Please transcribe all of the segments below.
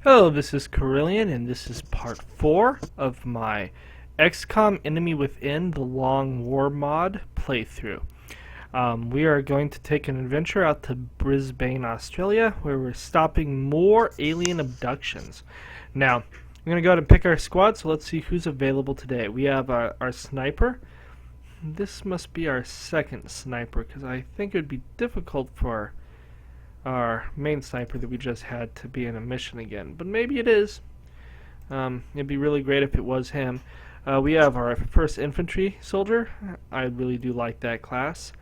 Hello, this is Carillion, and this is part 4 of my XCom Enemy Within the Long War mod playthrough. We are going to take an adventure out to Brisbane, Australia, where we're stopping more alien abductions. Now, I'm going to go ahead and pick our squad, so let's see who's available today. We have our sniper. This must be our second sniper, because I think it would be difficult for our main sniper that we just had to be in a mission again, but maybe it is. It'd be really great if it was him. We have our first infantry soldier. I really do like that class.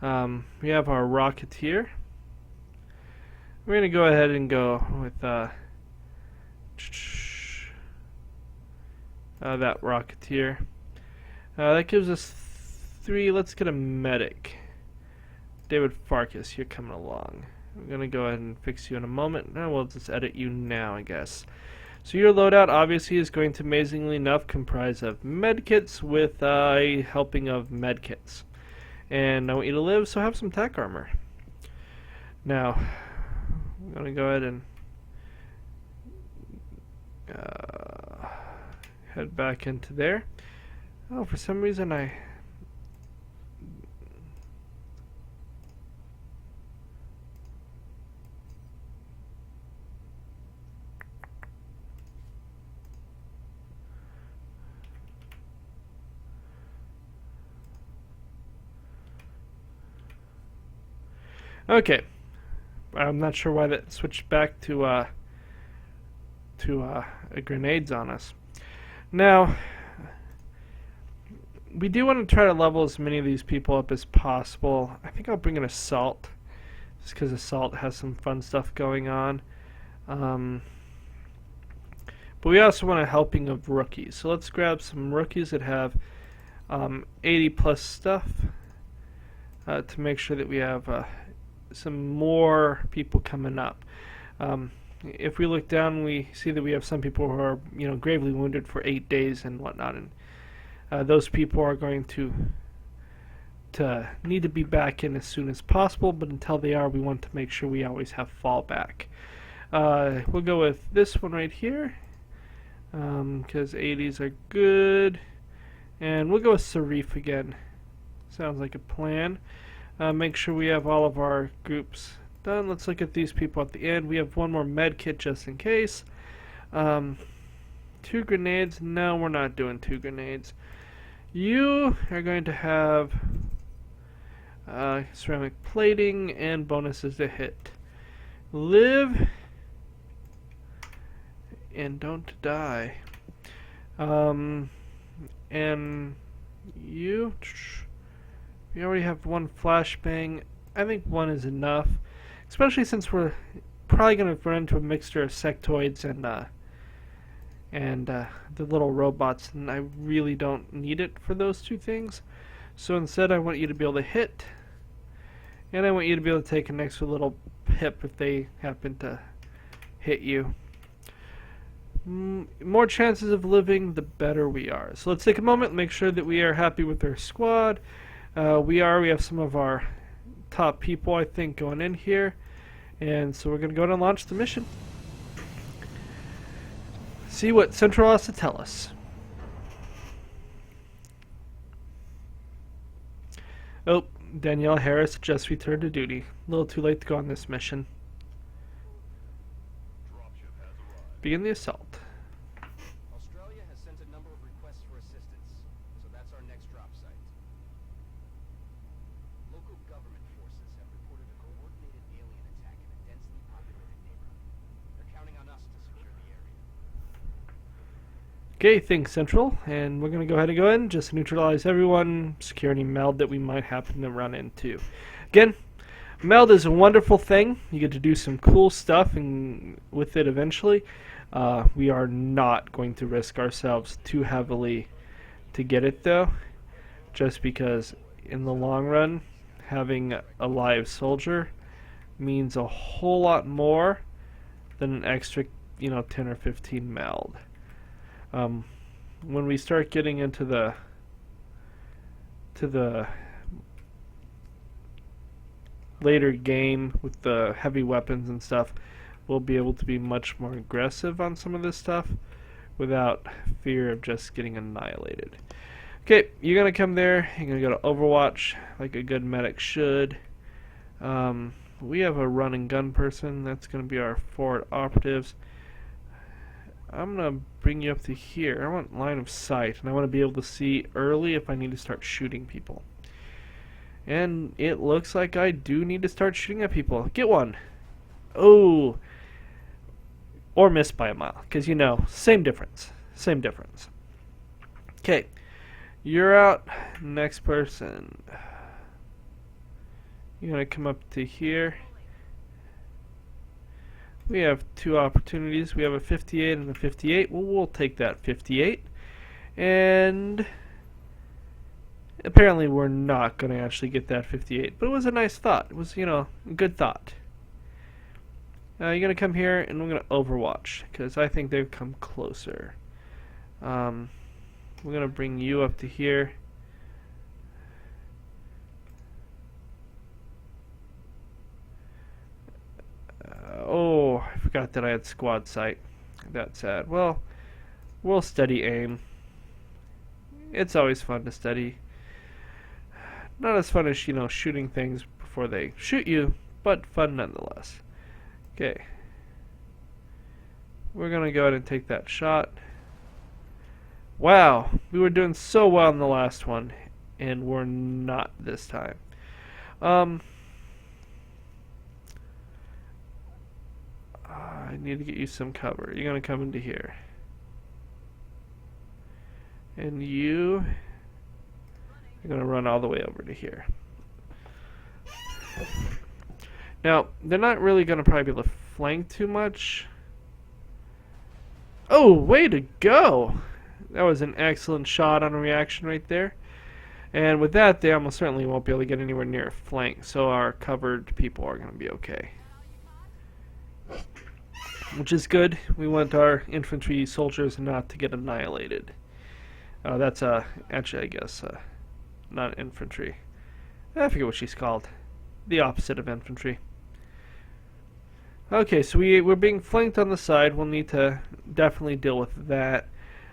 We have our rocketeer. We're gonna go ahead and go with that rocketeer. That gives us 3. Let's get a medic. David Farkas, you're coming along. I'm going to go ahead and fix you in a moment. No, we'll just edit you now, I guess. So your loadout obviously is going to, amazingly enough, comprise of medkits with a helping of medkits. And I want you to live, so have some tech armor. Now, I'm going to go ahead and head back into there. Oh, for some reason I... Okay, I'm not sure why that switched back to grenades on us. Now, we do want to try to level as many of these people up as possible. I think I'll bring an assault, just because assault has some fun stuff going on. But we also want a helping of rookies. So let's grab some rookies that have 80 plus stuff to make sure that we have some more people coming up. If we look down, we see that we have some people who are, gravely wounded for 8 days and whatnot, and those people are going to need to be back in as soon as possible. But until they are, we want to make sure we always have fallback. We'll go with this one right here, because 80s are good, and we'll go with Sarif again. Sounds like a plan. Make sure we have all of our groups done. Let's look at these people at the end. We have one more med kit just in case. 2 grenades. No, we're not doing 2 grenades. You are going to have ceramic plating and bonuses to hit. Live and don't die. And you... We already have 1 flashbang. I think 1 is enough, especially since we're probably going to run into a mixture of sectoids and the little robots, and I really don't need it for those 2 things. So instead, I want you to be able to hit, and I want you to be able to take an extra little hip if they happen to hit you. More chances of living, the better we are. So let's take a moment and make sure that we are happy with our squad. We have some of our top people, I think, going in here, and so we're going to go ahead and launch the mission. See what Central has to tell us. Oh, Danielle Harris just returned to duty. A little too late to go on this mission. Begin the assault. Australia has sent a number of requests for assistance, so that's our next drop site. Local government forces have reported a coordinated alien attack in a densely populated neighborhood. They're counting on us to secure the area. Okay, thanks Central, and we're going to go ahead and just neutralize everyone, secure any meld that we might happen to run into. Again, meld is a wonderful thing. You get to do some cool stuff with it eventually. We are not going to risk ourselves too heavily to get it though, just because in the long run, having a live soldier means a whole lot more than an extra, 10 or 15 meld. When we start getting into the later game with the heavy weapons and stuff, we'll be able to be much more aggressive on some of this stuff without fear of just getting annihilated. Okay, you're going to come there, you're going to go to Overwatch like a good medic should. We have a run and gun person, that's going to be our forward operatives. I'm going to bring you up to here. I want line of sight, and I want to be able to see early if I need to start shooting people. And it looks like I do need to start shooting at people. Get one! Oh! Or miss by a mile, because you know, same difference. Same difference. Okay, you're out. Next person. You're going to come up to here. We have two opportunities. We have a 58 and a 58. Well, we'll take that 58. And apparently we're not going to actually get that 58. But it was a nice thought. It was, you know, a good thought. You're going to come here and we're going to Overwatch, because I think they've come closer. We're going to bring you up to here. Oh, I forgot that I had squad sight. That's sad. Well, we'll steady aim. It's always fun to steady. Not as fun as, you know, shooting things before they shoot you, but fun nonetheless. Okay. We're going to go ahead and take that shot. Wow, we were doing so well in the last one, and we're not this time. I need to get you some cover. You're going to come into here. And you are going to run all the way over to here. Now, they're not really going to probably be able to flank too much. Oh, way to go! That was an excellent shot on a reaction right there. And with that, they almost certainly won't be able to get anywhere near a flank, so our covered people are going to be okay. Which is good. We want our infantry soldiers not to get annihilated. That's actually, I guess, not infantry. I forget what she's called. The opposite of infantry. Okay, so we're being flanked on the side. We'll need to definitely deal with that.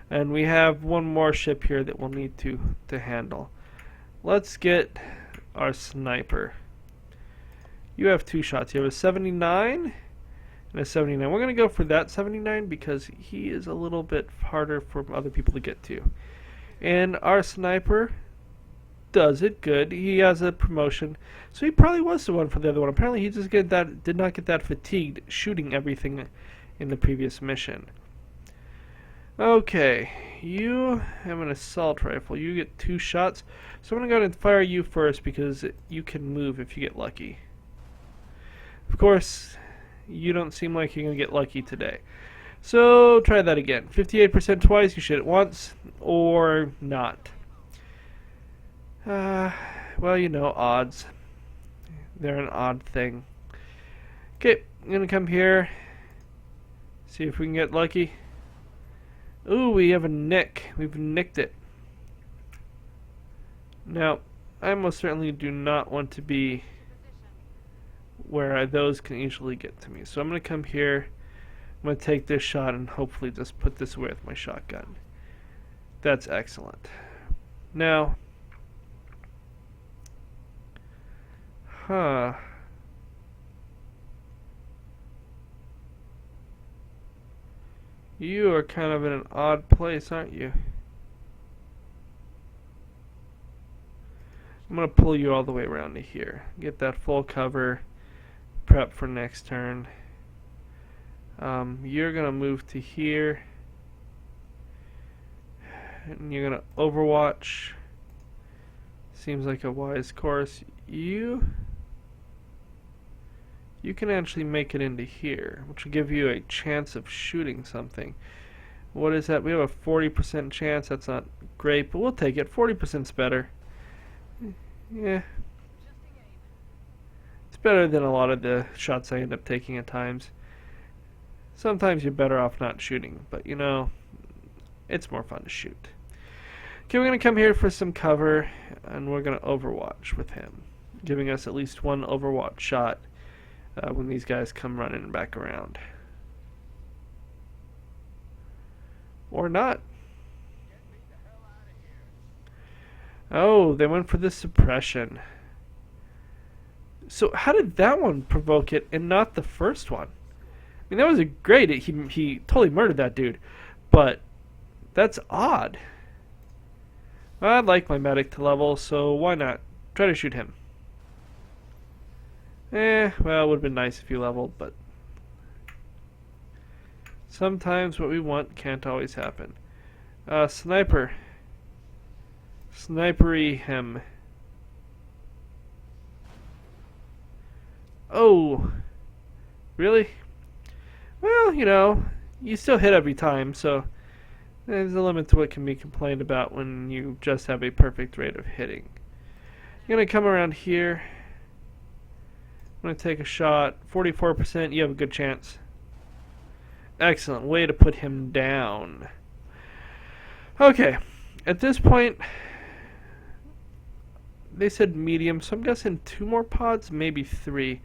And we have one more ship here that we'll need to handle. Let's get our sniper. You have two shots. You have a 79 and a 79. We're going to go for that 79 because he is a little bit harder for other people to get to. And our sniper does it good. He has a promotion, so he probably was the one for the other one. Apparently he just did not get that fatigued shooting everything in the previous mission. Okay, you have an assault rifle. You get two shots, so I'm going to go ahead and fire you first because you can move if you get lucky. Of course, you don't seem like you're going to get lucky today. So try that again. 58% twice, you shoot it once, or not. Well, you know, odds. They're an odd thing. Okay, I'm going to come here. See if we can get lucky. Ooh, we have a nick. We've nicked it. Now, I most certainly do not want to be where those can easily get to me. So I'm going to come here. I'm going to take this shot and hopefully just put this away with my shotgun. That's excellent. Now, you are kind of in an odd place, aren't you? I'm going to pull you all the way around to here. Get that full cover. Prep for next turn. You're going to move to here. And you're going to Overwatch. Seems like a wise course. You can actually make it into here, which will give you a chance of shooting something. What is that? We have a 40% chance. That's not great, but we'll take it. 40%'s better. Yeah. It's better than a lot of the shots I end up taking at times. Sometimes you're better off not shooting, but you know, it's more fun to shoot. Okay, we're going to come here for some cover, and we're going to Overwatch with him, giving us at least one Overwatch shot. when these guys come running back around. Or not. Oh, they went for the suppression. So how did that one provoke it and not the first one? I mean, that was a great. He totally murdered that dude, but that's odd. I'd like my medic to level, so why not? Try to shoot him. Well, it would have been nice if you leveled, but sometimes what we want can't always happen. Sniper. Snipery him. Oh, really? Well, you know, you still hit every time, so there's a limit to what can be complained about when you just have a perfect rate of hitting. You're going to come around here. I'm going to take a shot. 44%, you have a good chance. Excellent. Way to put him down. Okay. At this point, they said medium, so I'm guessing 2 more pods, maybe 3.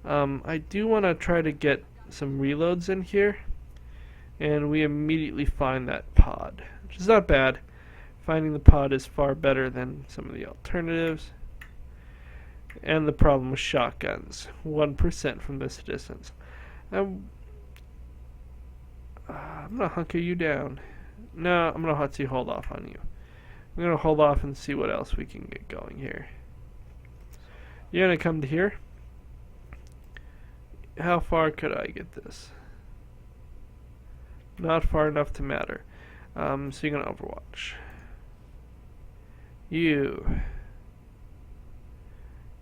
I do want to try to get some reloads in here. And we immediately find that pod, which is not bad. Finding the pod is far better than some of the alternatives. And the problem with shotguns, 1% from this distance. I'm gonna hunker you down. No, I'm gonna have to hold off on you. I'm gonna hold off and see what else we can get going here. You're gonna come to here. How far could I get this? Not far enough to matter. So you're gonna overwatch. You're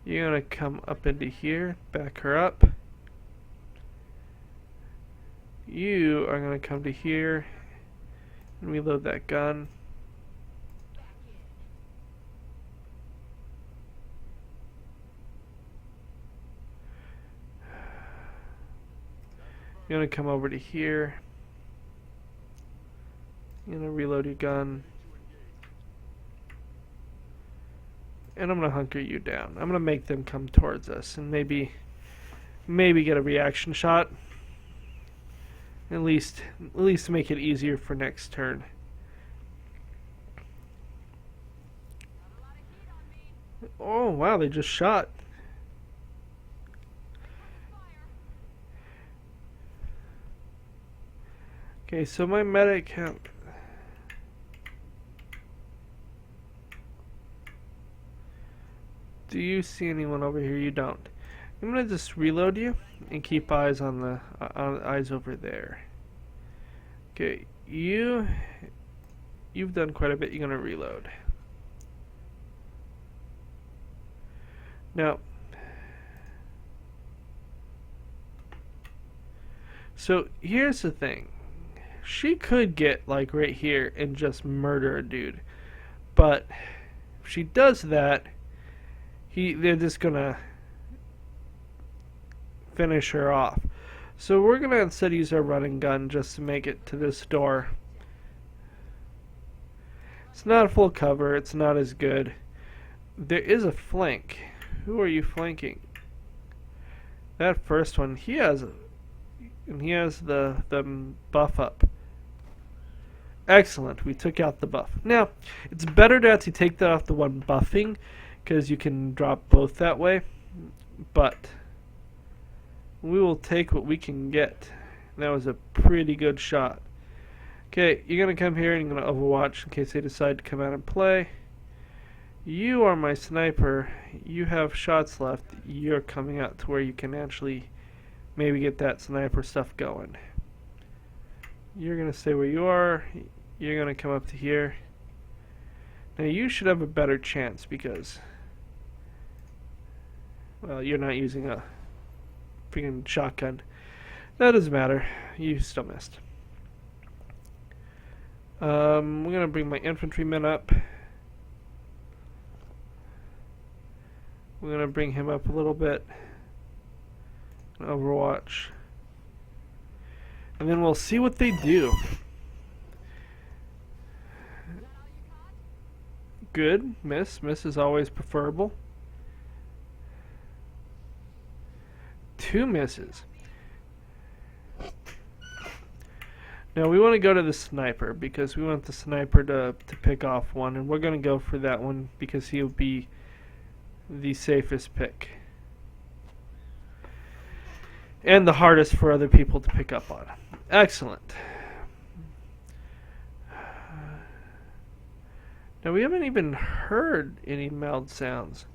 gonna come up into here, back her up. You are gonna come to here and reload that gun. You're gonna come over to here. You're gonna reload your gun. And I'm gonna hunker you down. I'm gonna make them come towards us and maybe get a reaction shot. At least make it easier for next turn. Oh wow, they just shot. Okay, so my medic do you see anyone over here? You don't. I'm gonna just reload you and keep eyes on the eyes over there. Okay, you've done quite a bit. You're gonna reload. Now, so here's the thing. She could get like right here and just murder a dude, but if she does that, they're just gonna finish her off. So we're gonna instead use our running gun just to make it to this door. It's not full cover. It's not as good. There is a flank. Who are you flanking? That first one. He has the buff up. Excellent. We took out the buff. Now it's better to actually take that off the one buffing, because you can drop both that way, but we will take what we can get. That was a pretty good shot. Okay, you're going to come here and you're going to overwatch in case they decide to come out and play. You are my sniper. You have shots left. You're coming out to where you can actually maybe get that sniper stuff going. You're going to stay where you are. You're going to come up to here. Now you should have a better chance because, well, you're not using a freaking shotgun. That doesn't matter. You still missed. I'm gonna bring my infantryman up. We're gonna bring him up a little bit. Overwatch. And then we'll see what they do. Good. Miss. Miss is always preferable. 2 misses. Now we want to go to the sniper because we want the sniper to pick off one, and we're going to go for that one because he'll be the safest pick. And the hardest for other people to pick up on. Excellent. Now we haven't even heard any mouth sounds,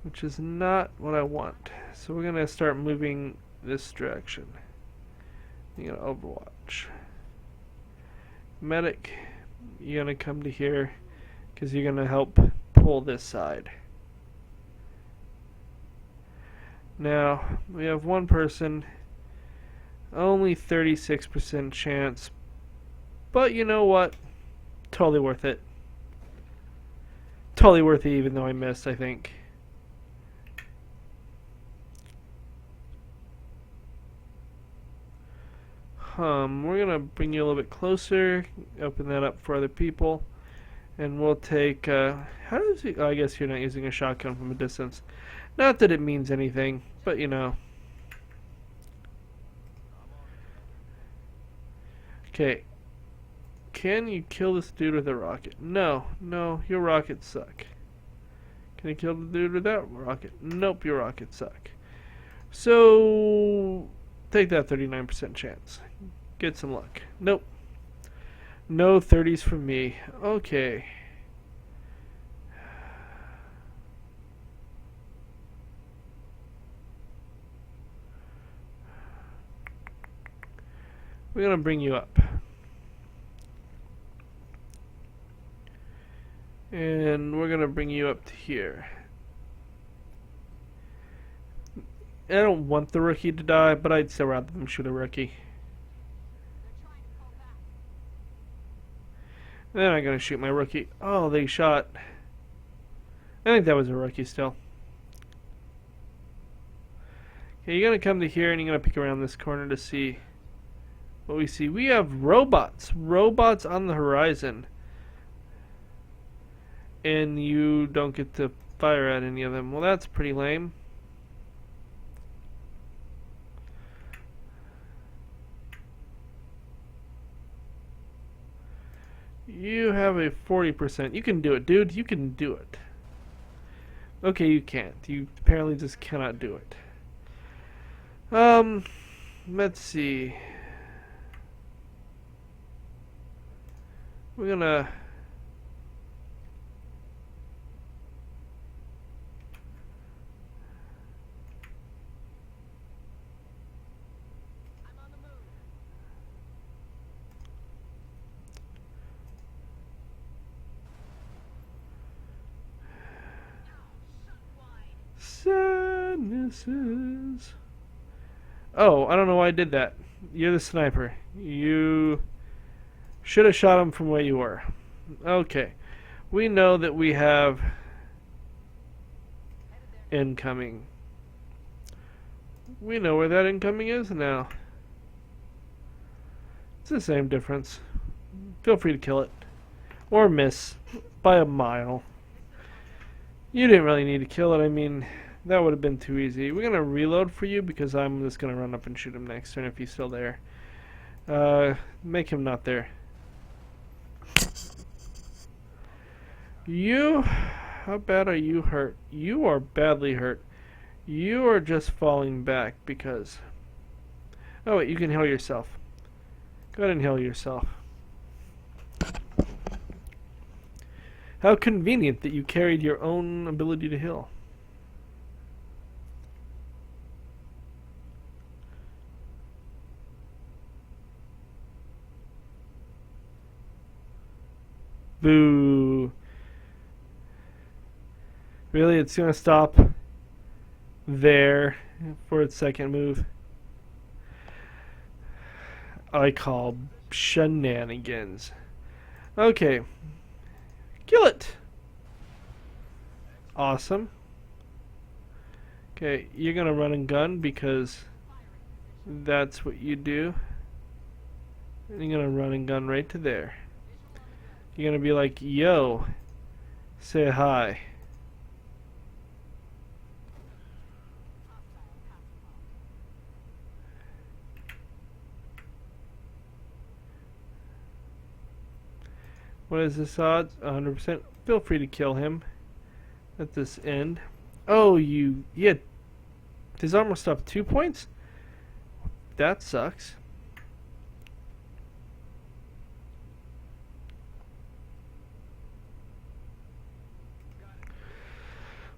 which is not what I want. So we're going to start moving this direction. You're going to Overwatch. Medic, you're going to come to here because you're going to help pull this side. Now, we have one person, only 36% chance, but you know what? Totally worth it. Totally worth it even though I missed, I think. We're going to bring you a little bit closer, open that up for other people, and we'll take, how does he, oh, I guess you're not using a shotgun from a distance. Not that it means anything, but you know. Okay. Can you kill this dude with a rocket? No, no, your rockets suck. Can you kill the dude with that rocket? Nope, your rockets suck. So, take that 39% chance. Get some luck. Nope. No 30s from me. Okay. We're going to bring you up. And we're going to bring you up to here. I don't want the rookie to die, but I'd still rather them shoot a rookie. Then I'm going to shoot my rookie. Oh, they shot. I think that was a rookie still. Okay, you're going to come to here and you're going to peek around this corner to see what we see. We have robots. Robots on the horizon. And you don't get to fire at any of them. Well, that's pretty lame. You have a 40%. You can do it, dude. You can do it. Okay, you can't. You apparently just cannot do it. Let's see. We're gonna... Sadnesses. Oh, I don't know why I did that. You're the sniper. You should have shot him from where you were. Okay. We know that we have incoming. We know where that incoming is now. It's the same difference. Feel free to kill it. Or miss. By a mile. You didn't really need to kill it. I mean, that would have been too easy. We're going to reload for you because I'm just going to run up and shoot him next turn if he's still there. Make him not there. You, how bad are you hurt? You are badly hurt. You are just falling back because... Oh wait, you can heal yourself. Go ahead and heal yourself. How convenient that you carried your own ability to heal. Boo. Really, it's gonna stop there for its second move. I call shenanigans. Okay. Kill it! Awesome. Okay, you're gonna run and gun because that's what you do. And you're gonna run and gun right to there. You're gonna be like, yo, say hi. What is this odds? 100%. Feel free to kill him at this end. Oh, yeah. His armor stuff 2 points? That sucks.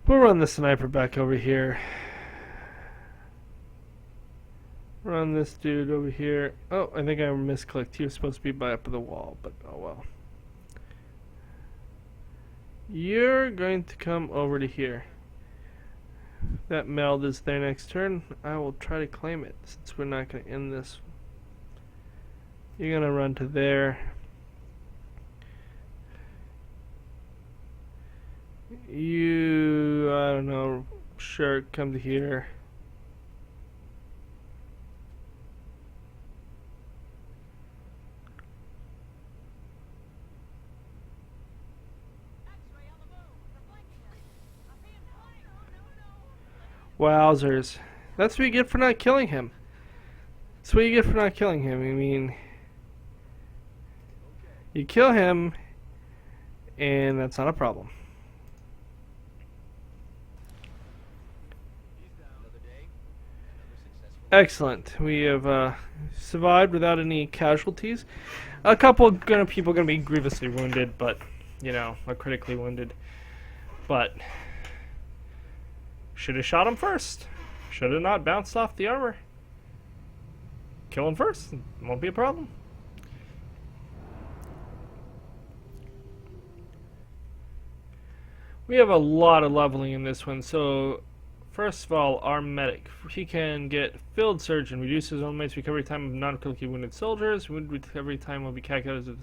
We'll run the sniper back over here. Run this dude over here. Oh, I think I misclicked. He was supposed to be by up the wall, but oh well. You're going to come over to here. That meld is their next turn. I will try to claim it since we're not going to end this. You're going to run to there. You, I don't know, sure, come to here. Wowzers. That's what you get for not killing him. That's what you get for not killing him. I mean, you kill him, and that's not a problem. Excellent. We have survived without any casualties. A couple people gonna be grievously wounded, but you know, or critically wounded. But should have shot him first. Should have not bounced off the armor. Kill him first. Won't be a problem. We have a lot of leveling in this one, so first of all, our medic. He can get Field Surgeon, reduces own mate's recovery time of non-critically wounded soldiers. Wound recovery time will be calculated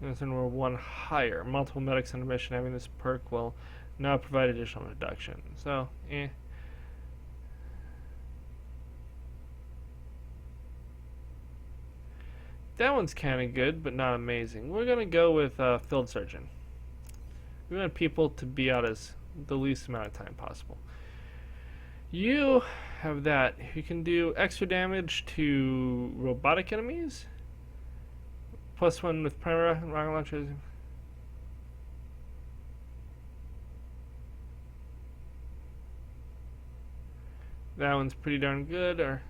as we're one higher. Multiple medics on a mission having this perk will now provide additional reduction. So, that one's kind of good, but not amazing. We're going to go with Field Surgeon. We want people to be out as the least amount of time possible. You have that. You can do extra damage to robotic enemies. +1 with primary rocket launchers. That one's pretty darn good. Or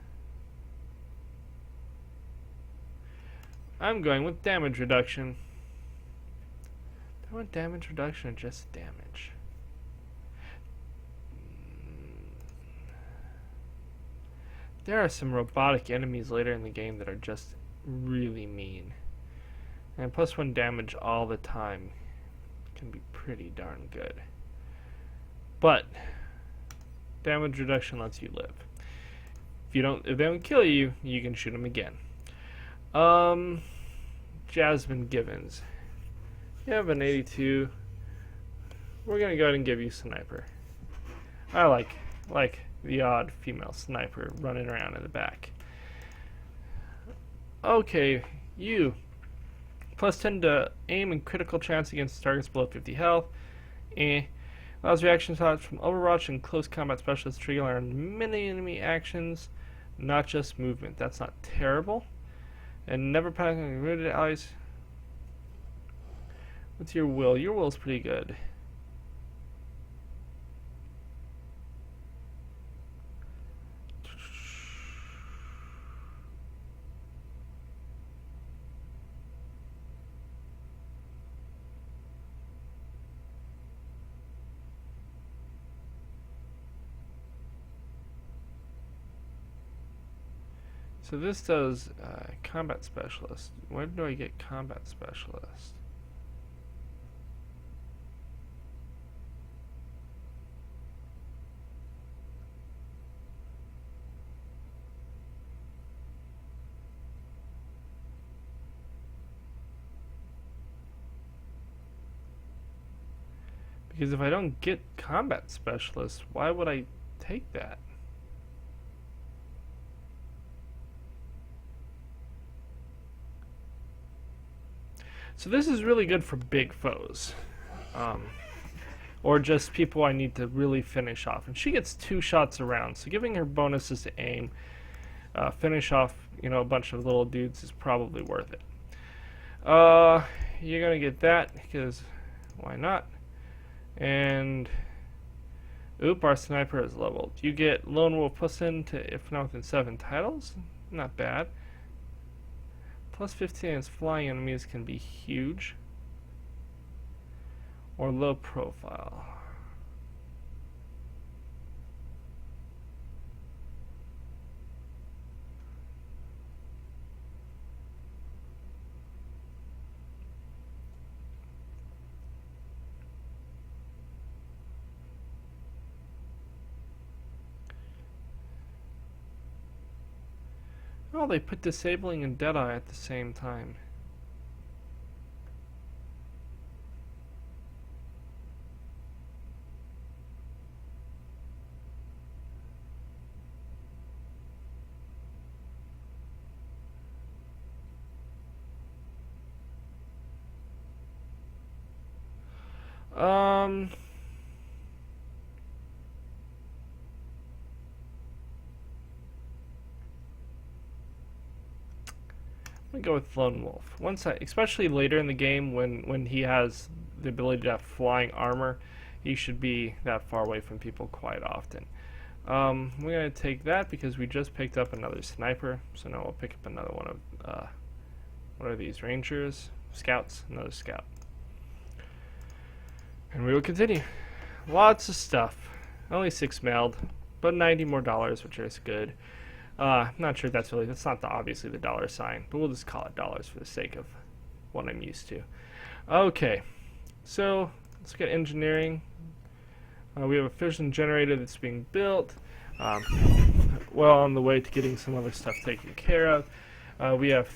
I'm going with damage reduction. Do I want damage reduction or just damage? There are some robotic enemies later in the game that are just really mean. And +1 damage all the time can be pretty darn good. But damage reduction lets you live. If they don't kill you, you can shoot them again. Jasmine Givens. You have an 82. We're gonna go ahead and give you sniper. I like the odd female sniper running around in the back. Okay, you. +10 to aim and critical chance against targets below 50 health. Allows reaction shots from Overwatch and close combat specialists to trigger on many enemy actions, not just movement. That's not terrible. And never panic on wounded allies. What's your will? Your will's pretty good. So this does combat specialist. Where do I get combat specialist? Because if I don't get combat specialist, why would I take that? So this is really good for big foes. Or just people I need to really finish off. And she gets 2 shots around, so giving her bonuses to aim, finish off, a bunch of little dudes is probably worth it. you're gonna get that because why not? And oop, our sniper is leveled. You get Lone Wolf plus into if not within 7 titles. Not bad. Plus 15 against flying enemies can be huge. Or low profile. Oh, they put disabling and Deadeye at the same time. Um, I'm gonna go with Lone Wolf. Especially later in the game when he has the ability to have flying armor, he should be that far away from people quite often. We're gonna take that because we just picked up another sniper. So now we'll pick up another one of what are these, rangers, scouts, another scout, and we will continue. Lots of stuff. Only 6 mailed, but $90 more, which is good. I'm not sure if that's not obviously the dollar sign, but we'll just call it dollars for the sake of what I'm used to. Okay, so let's get engineering. We have a fission generator that's being built. Well on the way to getting some other stuff taken care of. We have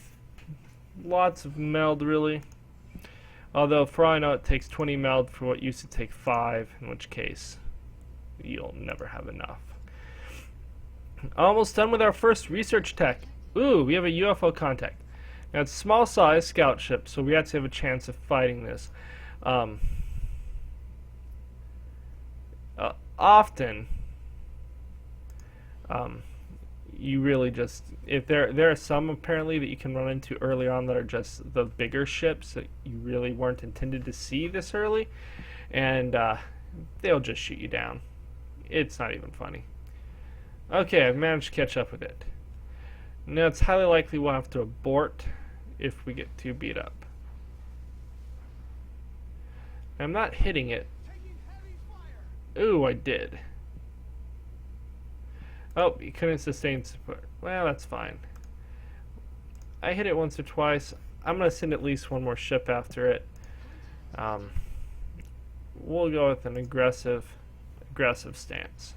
lots of meld really. Although for all I know it takes 20 meld for what used to take 5, in which case you'll never have enough. Almost done with our first research tech. Ooh, we have a UFO contact. Now it's small size scout ship, so we actually have a chance of fighting this. Often, you really just, if there are some apparently that you can run into early on that are just the bigger ships that you really weren't intended to see this early, and they'll just shoot you down. It's not even funny. Okay, I've managed to catch up with it. Now it's highly likely we'll have to abort if we get too beat up. I'm not hitting it. Ooh, I did. Oh, you couldn't sustain support. Well, that's fine. I hit it once or twice. I'm going to send at least one more ship after it. We'll go with an aggressive stance.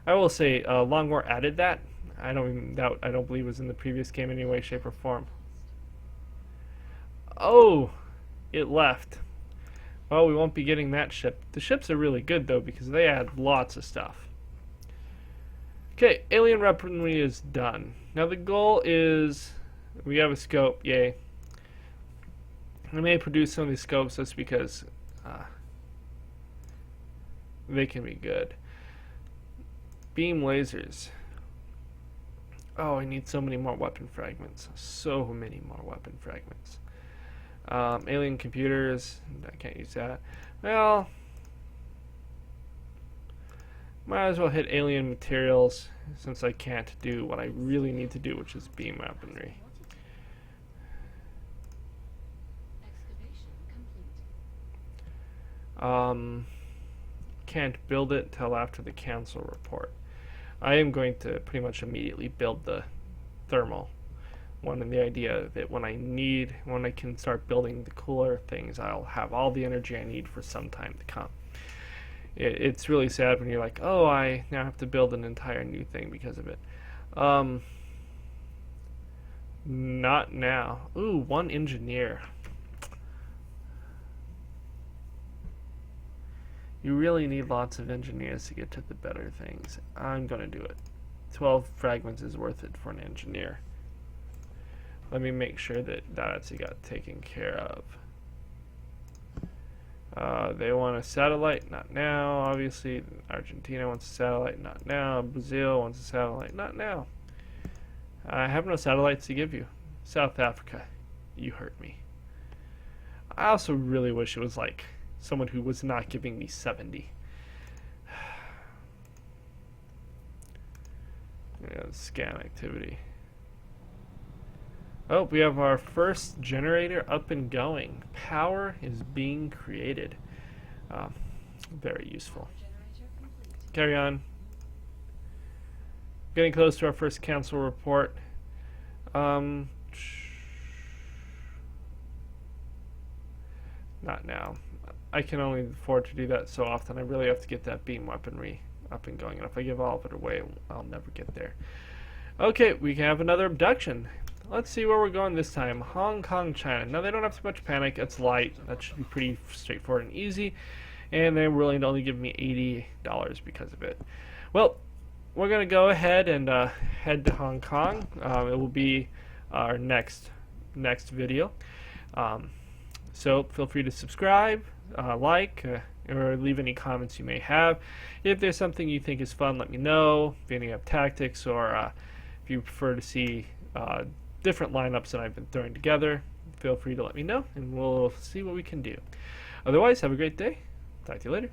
I will say, Long War added that. I don't believe it was in the previous game in any way, shape, or form. Oh, it left. Well, we won't be getting that ship. The ships are really good though because they add lots of stuff. Okay, alien weaponry is done. Now the goal is we have a scope. Yay! I may produce some of these scopes just because they can be good. Beam lasers. Oh, I need so many more weapon fragments. So many more weapon fragments. Alien computers. I can't use that. Well, might as well hit alien materials since I can't do what I really need to do, which is beam weaponry. Can't build it till after the council report. I am going to pretty much immediately build the thermal one, and the idea that when I can start building the cooler things, I'll have all the energy I need for some time to come. It's really sad when you're like, oh, I now have to build an entire new thing because of it. Not now. Ooh, 1 engineer. You really need lots of engineers to get to the better things. I'm gonna do it. 12 fragments is worth it for an engineer. Let me make sure that actually got taken care of. They want a satellite, not now. Obviously, Argentina wants a satellite, not now. Brazil wants a satellite, not now. I have no satellites to give you. South Africa. you hurt me. I also really wish it was like someone who was not giving me 70. Yeah, scan activity. Oh, we have our first generator up and going. Power is being created. Very useful. Carry on. Getting close to our first council report. Not now. I can only afford to do that so often. I really have to get that beam weaponry up and going. And if I give all of it away, I'll never get there. Okay, we can have another abduction. Let's see where we're going this time. Hong Kong, China. Now, they don't have too much panic. It's light. That should be pretty straightforward and easy. And they're willing to only give me $80 because of it. Well, we're going to go ahead and head to Hong Kong. It will be our next video. So feel free to subscribe, like, or leave any comments you may have. If there's something you think is fun, let me know. If you have tactics, or if you prefer to see different lineups that I've been throwing together, feel free to let me know, and we'll see what we can do. Otherwise, have a great day. Talk to you later.